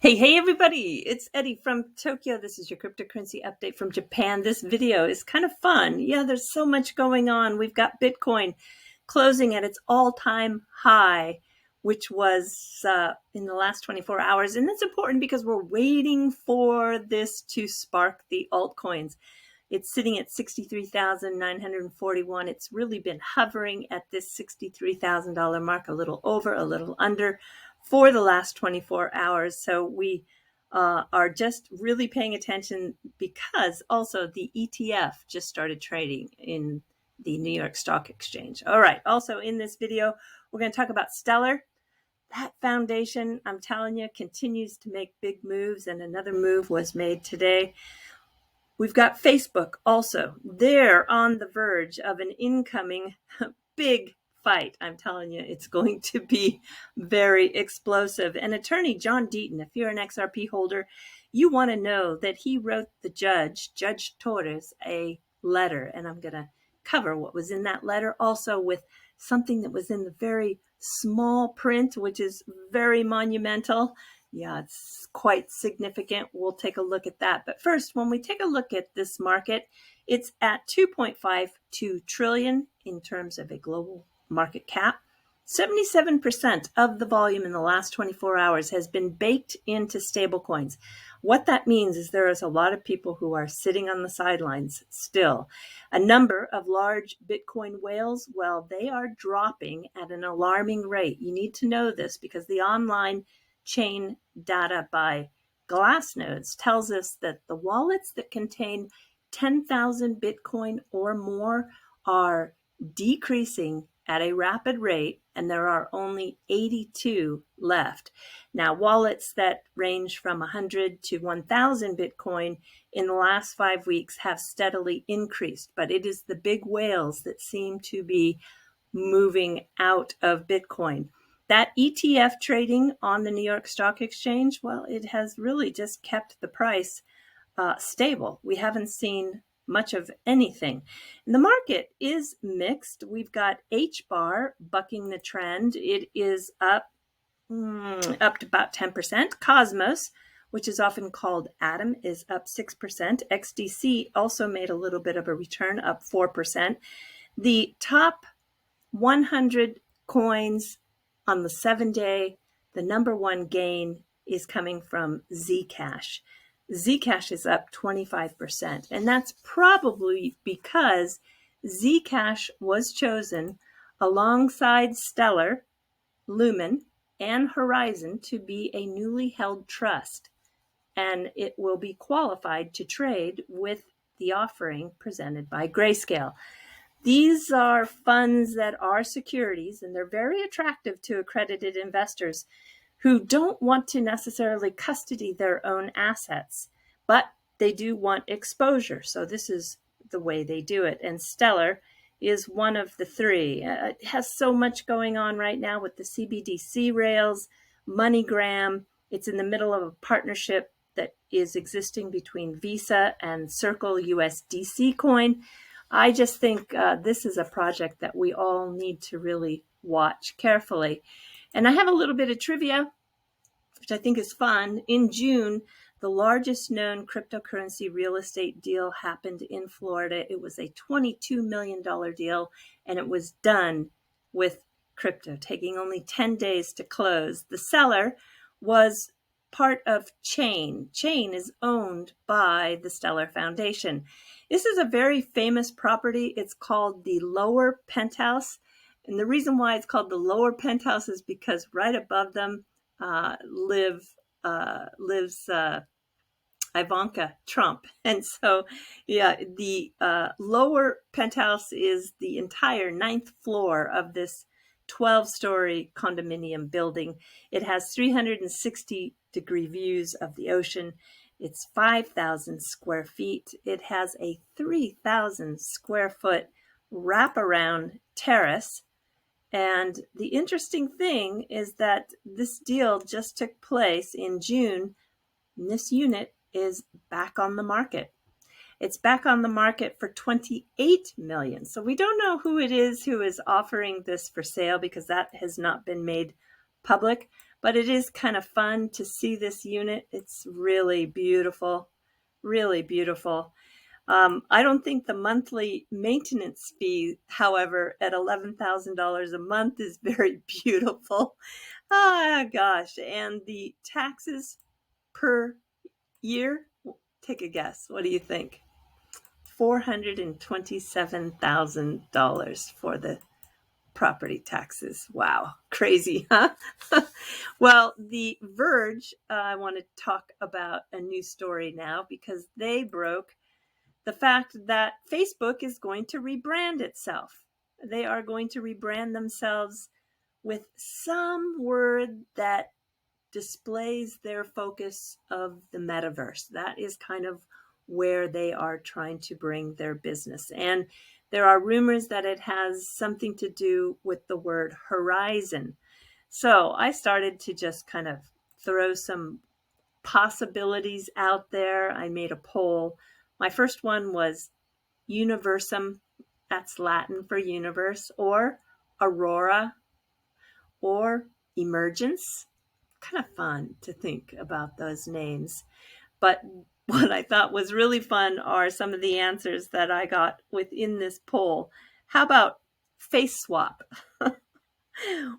Hey everybody, it's Eddie from Tokyo. This is your cryptocurrency update from Japan. This video is kind of fun. Yeah, there's so much going on. We've got Bitcoin closing at its all-time high, which was in the last 24 hours. And that's important because we're waiting for this to spark the altcoins. It's sitting at 63,941. It's really been hovering at this $63,000 mark, a little over, a little under, for the last 24 hours. So we are just really paying attention because also the ETF just started trading in the New York Stock Exchange. All right. Also in this video, we're going to talk about Stellar. That foundation, I'm telling you, continues to make big moves, and another move was made today. We've got Facebook also. They're on the verge of an incoming big fight. I'm telling you, it's going to be very explosive. And attorney John Deaton, if you're an XRP holder, you want to know that he wrote the Judge Torres, a letter. And I'm going to cover what was in that letter, also with something that was in the very small print, which is very monumental. Yeah, it's quite significant. We'll take a look at that. But first, when we take a look at this market, it's at 2.52 trillion in terms of a global market cap. 77% of the volume in the last 24 hours has been baked into stablecoins. What that means is there is a lot of people who are sitting on the sidelines still. A number of large Bitcoin whales, well, they are dropping at an alarming rate. You need to know this because the online chain data by Glassnodes tells us that the wallets that contain 10,000 Bitcoin or more are decreasing at a rapid rate, and there are only 82 left. Now, wallets that range from 100 to 1,000 Bitcoin in the last 5 weeks have steadily increased, but it is the big whales that seem to be moving out of Bitcoin. That ETF trading on the New York Stock Exchange, well, it has really just kept the price stable. We haven't seen much of anything. And the market is mixed. We've got H-bar bucking the trend. It is up to about 10%. Cosmos, which is often called Atom, is up 6%. XDC also made a little bit of a return, up 4%. The top 100 coins on the 7-day, the number one gain is coming from Zcash. Zcash is up 25%, and that's probably because Zcash was chosen alongside Stellar, Lumen, and Horizon to be a newly held trust, and it will be qualified to trade with the offering presented by Grayscale. These are funds that are securities, and they're very attractive to accredited investors who don't want to necessarily custody their own assets, but they do want exposure. So this is the way they do it. And Stellar is one of the three. It has so much going on right now with the CBDC rails, MoneyGram. It's in the middle of a partnership that is existing between Visa and Circle USDC coin. I just think this is a project that we all need to really watch carefully. And I have a little bit of trivia, which I think is fun. In June, the largest known cryptocurrency real estate deal happened in Florida. It was a $22 million deal, and it was done with crypto, taking only 10 days to close. The seller was part of Chain. Chain is owned by the Stellar Foundation. This is a very famous property. It's called the Lower Penthouse. And the reason why it's called the Lower Penthouse is because right above them lives Ivanka Trump. And so, yeah, the Lower Penthouse is the entire 9th floor of this 12-story condominium building. It has 360-degree views of the ocean. It's 5,000 square feet. It has a 3,000 square foot wraparound terrace. And the interesting thing is that this deal just took place in June, and this unit is back on the market. It's back on the market for $28 million. So we don't know who it is who is offering this for sale because that has not been made public. but it is kind of fun to see this unit. It's really beautiful, really beautiful. I don't think the monthly maintenance fee, however, at $11,000 a month is very beautiful. Ah, gosh. And the taxes per year, take a guess. What do you think? $427,000 for the property taxes. Wow. Crazy, huh? Well, The Verge, I want to talk about a new story now because they broke the fact that Facebook is going to rebrand itself. They are going to rebrand themselves with some word that displays their focus of the metaverse. That is kind of where they are trying to bring their business. And there are rumors that it has something to do with the word horizon. So I started to just kind of throw some possibilities out there. I made a poll. My first one was universum, that's Latin for universe, or aurora, or emergence. Kind of fun to think about those names. But what I thought was really fun are some of the answers that I got within this poll. How about face swap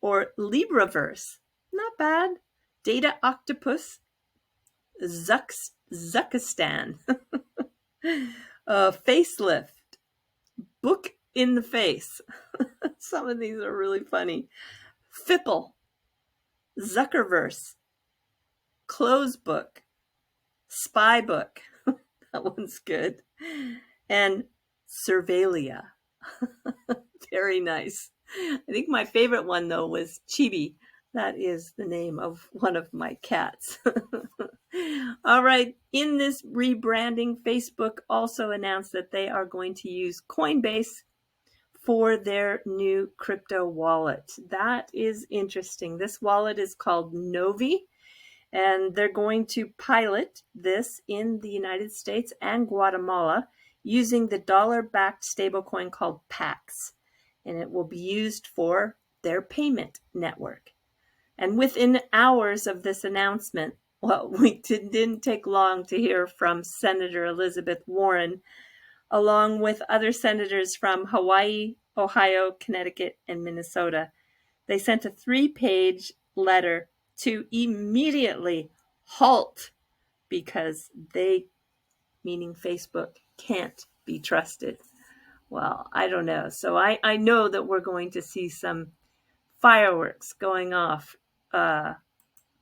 or Libraverse? Not bad. Data octopus, Zuckistan, facelift, book in the face. Some of these are really funny. Fipple, Zuckerverse, close book, spy book. That one's good. And Surveillia. Very nice. I think my favorite one, though, was Chibi. That is the name of one of my cats. All right. In this rebranding, Facebook also announced that they are going to use Coinbase for their new crypto wallet. That is interesting. This wallet is called Novi, and they're going to pilot this in the United States and Guatemala using the dollar-backed stablecoin called PAX, and it will be used for their payment network. And within hours of this announcement, well, we didn't take long to hear from Senator Elizabeth Warren, along with other senators from Hawaii, Ohio, Connecticut, and Minnesota. They sent a 3-page letter to immediately halt because they, meaning Facebook, can't be trusted. Well, I don't know. So I know that we're going to see some fireworks going off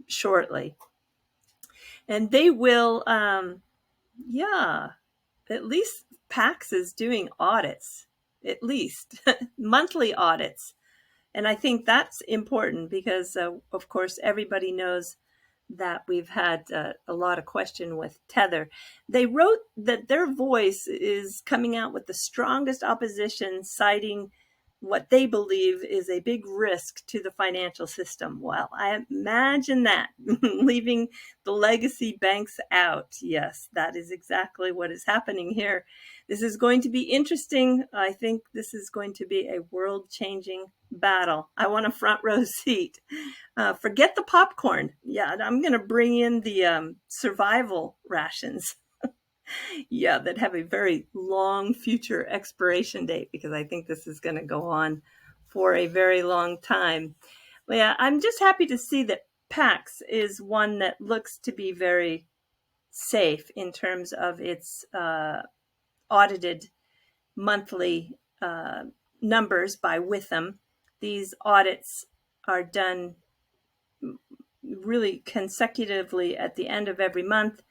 shortly. And they will, at least PAX is doing audits, at least monthly audits. And I think that's important because, of course, everybody knows that we've had a lot of question with Tether. They wrote that their voice is coming out with the strongest opposition, citing what they believe is a big risk to the financial system. Well, I imagine that, leaving the legacy banks out. Yes, that is exactly what is happening here. This is going to be interesting. I think this is going to be a world-changing battle. I want a front row seat. Forget the popcorn. Yeah, I'm going to bring in the survival rations. Yeah, that have a very long future expiration date because I think this is going to go on for a very long time. Well, yeah, I'm just happy to see that PAX is one that looks to be very safe in terms of its audited monthly numbers by Witham. These audits are done really consecutively at the end of every month,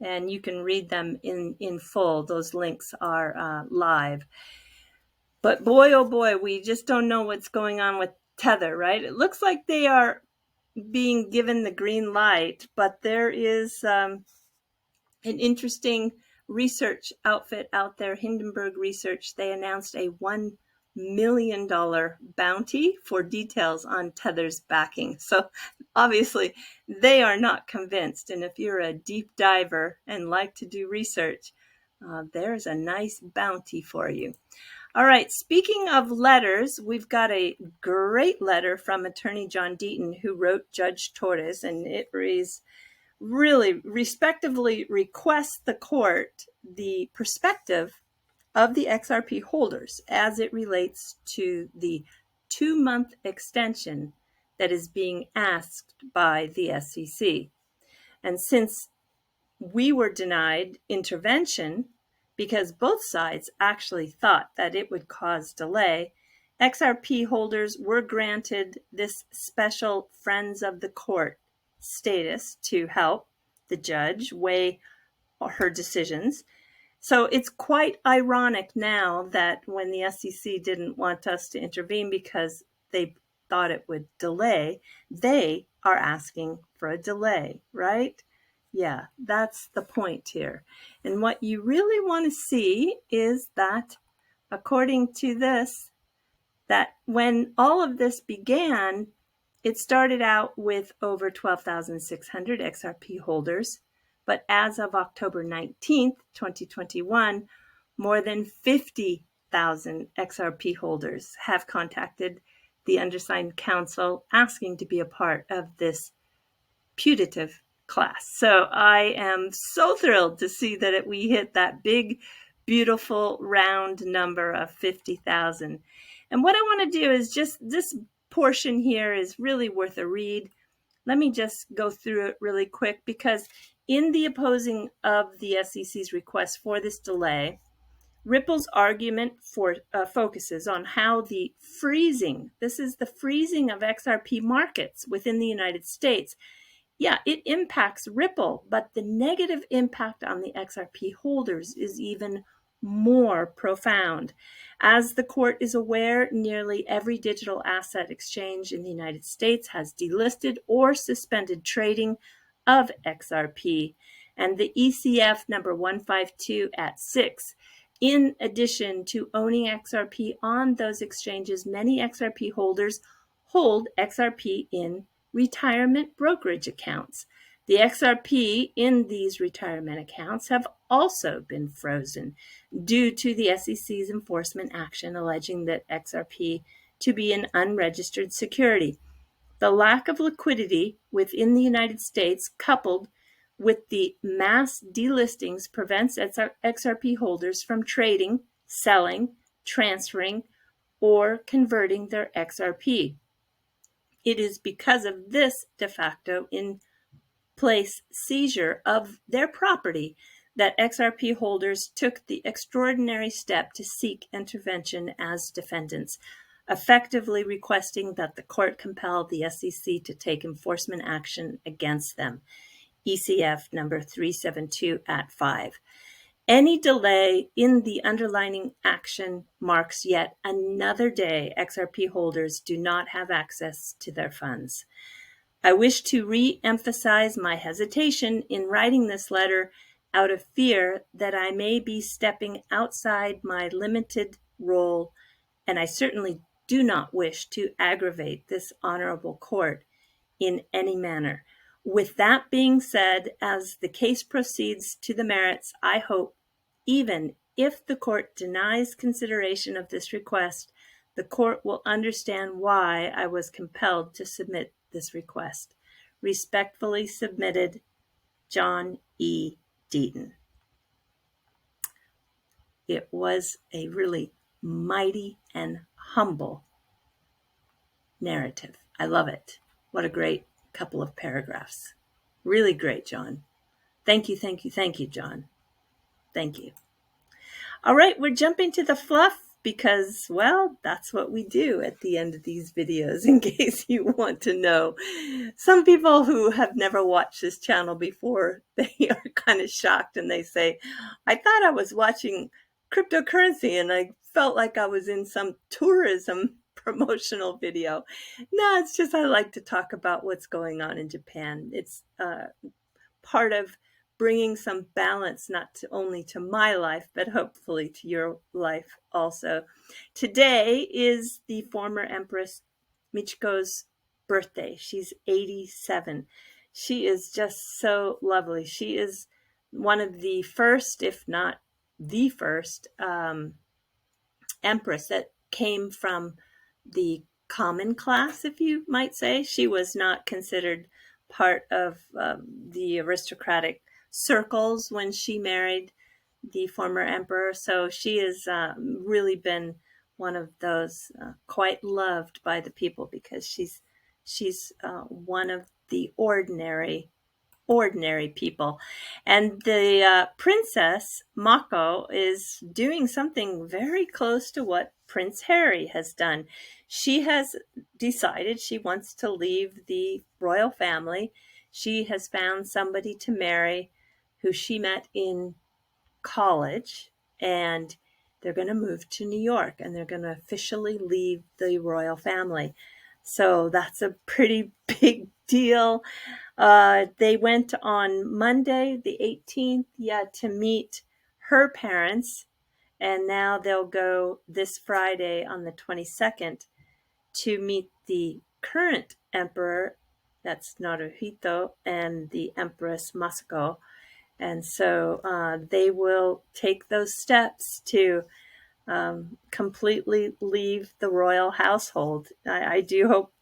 and you can read them in full. Those links are live. But boy, oh boy, we just don't know what's going on with Tether, right? It looks like they are being given the green light, but there is an interesting research outfit out there, Hindenburg Research. They announced a $1 million bounty for details on Tether's backing. So obviously they are not convinced. And if you're a deep diver and like to do research, there's a nice bounty for you. All right, speaking of letters, we've got a great letter from attorney John Deaton, who wrote Judge Torres, and it reads, really respectively requests the court the perspective of the XRP holders as it relates to the 2-month extension that is being asked by the SEC. And since we were denied intervention because both sides actually thought that it would cause delay, XRP holders were granted this special Friends of the Court status to help the judge weigh her decisions. So it's quite ironic now that when the SEC didn't want us to intervene because they thought it would delay, they are asking for a delay, right? Yeah, that's the point here. And what you really want to see is that, according to this, that when all of this began, it started out with over 12,600 XRP holders, but as of October 19th, 2021, more than 50,000 XRP holders have contacted the undersigned counsel asking to be a part of this putative class. So I am so thrilled to see that we hit that big, beautiful round number of 50,000. And what I want to do is just this portion here is really worth a read. Let me just go through it really quick, because in the opposing of the SEC's request for this delay, Ripple's argument focuses on how the freezing, this is the freezing of XRP markets within the United States. Yeah, it impacts Ripple, but the negative impact on the XRP holders is even more profound. As the court is aware, nearly every digital asset exchange in the United States has delisted or suspended trading of XRP, and the ECF number 152 at 6. In addition to owning XRP on those exchanges, many XRP holders hold XRP in retirement brokerage accounts. The XRP in these retirement accounts have also been frozen due to the SEC's enforcement action alleging that XRP to be an unregistered security. The lack of liquidity within the United States, coupled with the mass delistings, prevents XRP holders from trading, selling, transferring, or converting their XRP. It is because of this de facto in place seizure of their property that XRP holders took the extraordinary step to seek intervention as defendants, effectively requesting that the court compel the SEC to take enforcement action against them. ECF number 372 at 5. Any delay in the underlying action marks yet another day XRP holders do not have access to their funds. I wish to re-emphasize my hesitation in writing this letter out of fear that I may be stepping outside my limited role, and I certainly do not wish to aggravate this honorable court in any manner. With that being said, as the case proceeds to the merits, I hope, even if the court denies consideration of this request, the court will understand why I was compelled to submit this request. Respectfully submitted, John E. Deaton. It was a really mighty and humble narrative. I love it. What a great couple of paragraphs. Really great, John. Thank you, thank you, thank you, John. Thank you. All right, we're jumping to the fluff because, well, that's what we do at the end of these videos, in case you want to know. Some people who have never watched this channel before, they are kind of shocked and they say, I thought I was watching cryptocurrency and I felt like I was in some tourism promotional video. No, it's just I like to talk about what's going on in Japan. It's part of bringing some balance, not only to my life, but hopefully to your life also. Today is the former Empress Michiko's birthday. She's 87. She is just so lovely. She is one of the first, if not the first, empress that came from the common class, if you might say. She was not considered part of the aristocratic circles when she married the former emperor. So she has really been one of those quite loved by the people, because she's one of the ordinary people. And the princess Mako is doing something very close to what Prince Harry has done. She has decided she wants to leave the royal family. She has found somebody to marry who she met in college, and they're going to move to New York, and they're going to officially leave the royal family. So that's a pretty big deal. They went on Monday, the 18th, to meet her parents. And now they'll go this Friday on the 22nd to meet the current emperor, that's Naruhito, and the empress Masako. And so they will take those steps to completely leave the royal household. I do hope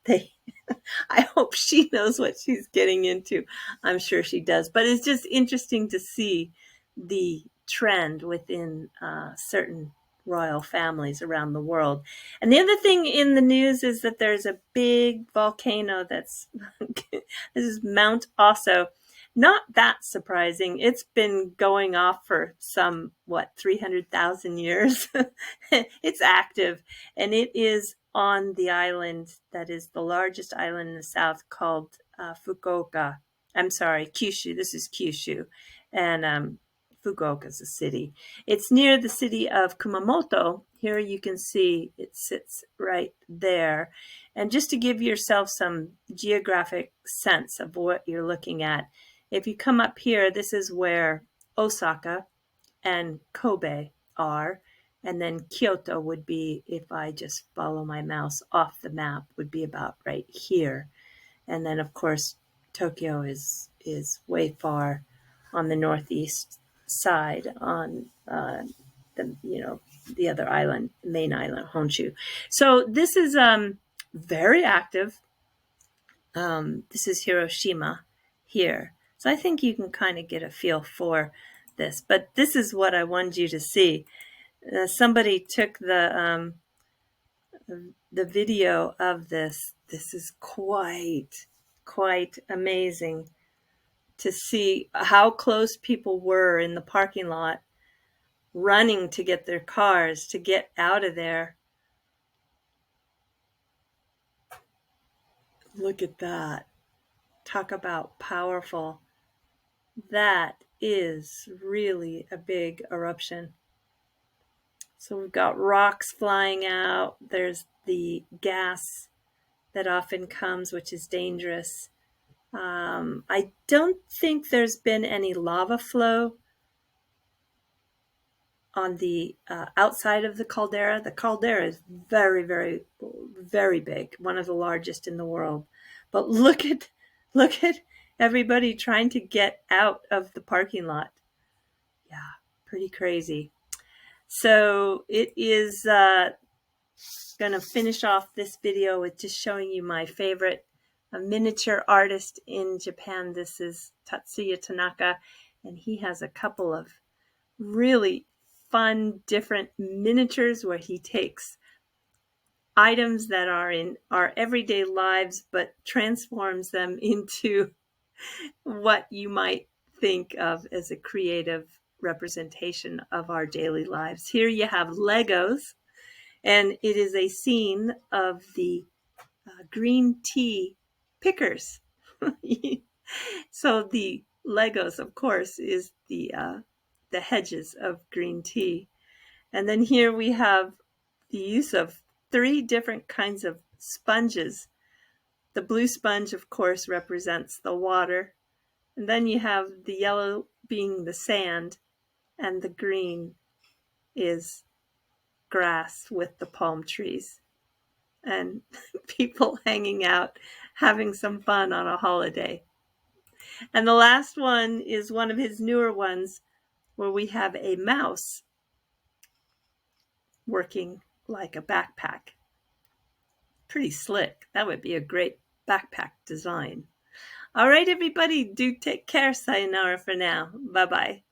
I hope she knows what she's getting into. I'm sure she does. But it's just interesting to see the trend within certain royal families around the world. And the other thing in the news is that there's a big volcano that's this is Mount Oso. Not that surprising. It's been going off for 300,000 years. It's active, and it is on the island that is the largest island in the south, called Fukuoka. I'm sorry, Kyushu. This is Kyushu. And Fukuoka is a city. It's near the city of Kumamoto. Here you can see it sits right there. And just to give yourself some geographic sense of what you're looking at, if you come up here, this is where Osaka and Kobe are. And then Kyoto would be, if I just follow my mouse off the map, would be about right here. And then, of course, Tokyo is way far on the northeast side, on the other island, main island, Honshu. So this is very active. This is Hiroshima here. So I think you can kind of get a feel for this. But this is what I wanted you to see. Somebody took the video of this. This is quite amazing to see how close people were in the parking lot, running to get their cars to get out of there. Look at that. Talk about powerful. That is really a big eruption. So we've got rocks flying out. There's the gas that often comes, which is dangerous. I don't think there's been any lava flow on the outside of the caldera. The caldera is very, very, very big, one of the largest in the world. But look at everybody trying to get out of the parking lot. Yeah, pretty crazy. So it is going to finish off this video with just showing you my favorite miniature artist in Japan. This is Tatsuya Tanaka, and he has a couple of really fun, different miniatures where he takes items that are in our everyday lives, but transforms them into what you might think of as a creative representation of our daily lives. Here you have Legos, and it is a scene of the green tea pickers. So the Legos, of course, is the hedges of green tea. And then here we have the use of 3 different kinds of sponges. The blue sponge, of course, represents the water. And then you have the yellow being the sand, and the green is grass with the palm trees. And people hanging out, having some fun on a holiday. And the last one is one of his newer ones, where we have a mouse working like a backpack. Pretty slick. That would be a great backpack design. All right, everybody, do take care. Sayonara for now. Bye-bye.